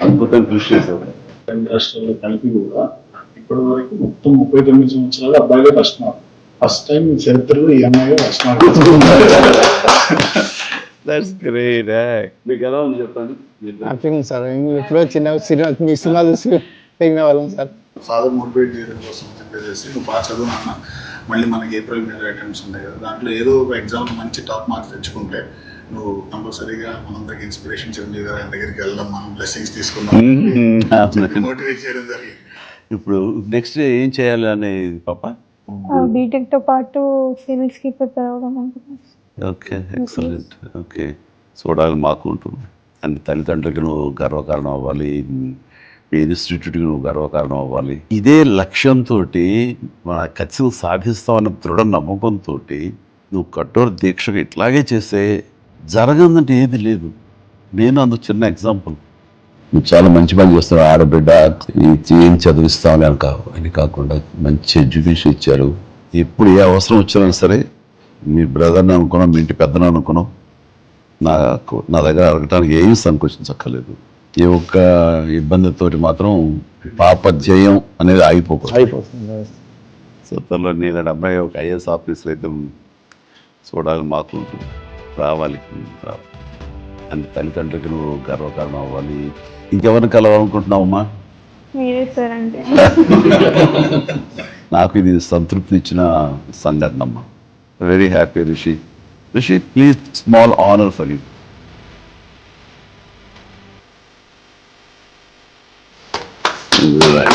అద్భుతం కృషి చేశారు. రెండు రాష్ట్రాల్లో కలిపి కూడా ఇప్పటి వరకు మొత్తం 39 సంవత్సరాలు అబ్బాయిలే ఫస్ట్ టైం చరిత్రలో ఈ అమ్మాయి ఫస్ట్ దట్స్ గ్రేట్. మీకు ఎలా ఉంది చెప్పండి. హ్యాపీగా సార్ ఎప్పుడో చిన్న సినిమా మీ సినిమా చూసి పెరిగిన వాళ్ళం సార్. ఫాదర్ మోటివేట్ చేయడం కోసం చెప్పేసి నువ్వు బాగా చదువు నాన్న, మళ్ళీ మనకి ఏప్రిల్ మీద అటెంప్ట్స్ ఉంటాయి కదా, దాంట్లో ఏదో ఒక ఎగ్జామ్ మంచి టాప్ మార్క్స్ తెచ్చుకుంటే నువ్వు కంపల్సరీగా మనందరికి ఇన్స్పిరేషన్ చిరంజీవి గారి దగ్గరికి వెళ్దాం, మనం బ్లెస్సింగ్స్ తీసుకుందాం మోటివేట్ చేయడం జరిగింది. ఇప్పుడు నెక్స్ట్ ఏం చేయాలి అనేది పాప? బీటెక్ తో పాటు సివిల్స్ కి ప్రిపేర్ అవ్వడం అనుకుంటున్నాను. Okay, excellent. ఓకే, చూడాలి మాకు ఉంటుంది. అండ్ తల్లిదండ్రులకి నువ్వు గర్వకారణం అవ్వాలి, మీ ఇన్స్టిట్యూట్కి నువ్వు గర్వకారణం అవ్వాలి. ఇదే లక్ష్యంతో మన ఖచ్చితంగా సాధిస్తామన్న దృఢ నమ్మకంతో నువ్వు కఠోర దీక్షగా ఇట్లాగే చేస్తే జరగదంటే ఏది లేదు. నేను అందుకు చిన్న ఎగ్జాంపుల్. నువ్వు చాలా మంచి పని చేస్తున్నావు. ఆడబిడ్డ ఏం చదివిస్తామని అని కాకుండా మంచి ఎడ్యుకేషన్ ఇచ్చారు. ఎప్పుడు ఏ అవసరం వచ్చినా సరే మీ బ్రదర్ని అనుకున్నాం, మీ ఇంటి పెద్దను అనుకున్నాం, నా దగ్గర అడగటానికి ఏమీ సంకోచించక్కర్లేదు. ఏ ఒక్క ఇబ్బందితో మాత్రం పాప ధ్యేయం అనేది అయిపోతుంది. సో తనలో నేను అబ్బాయి ఒక ఐఏఎస్ ఆఫీసర్ అయితే చూడాలి, మాకు రావాలి. అండ్ తల్లిదండ్రులకి నువ్వు గర్వకారణం అవ్వాలి. ఇంకెవరిని కలవాలనుకుంటున్నావమ్మా? మీరే సార్ అంటే నాకు ఇది సంతృప్తి ఇచ్చిన సంఘటన అమ్మా. Very happy. Rishi please, small honour for you. Right.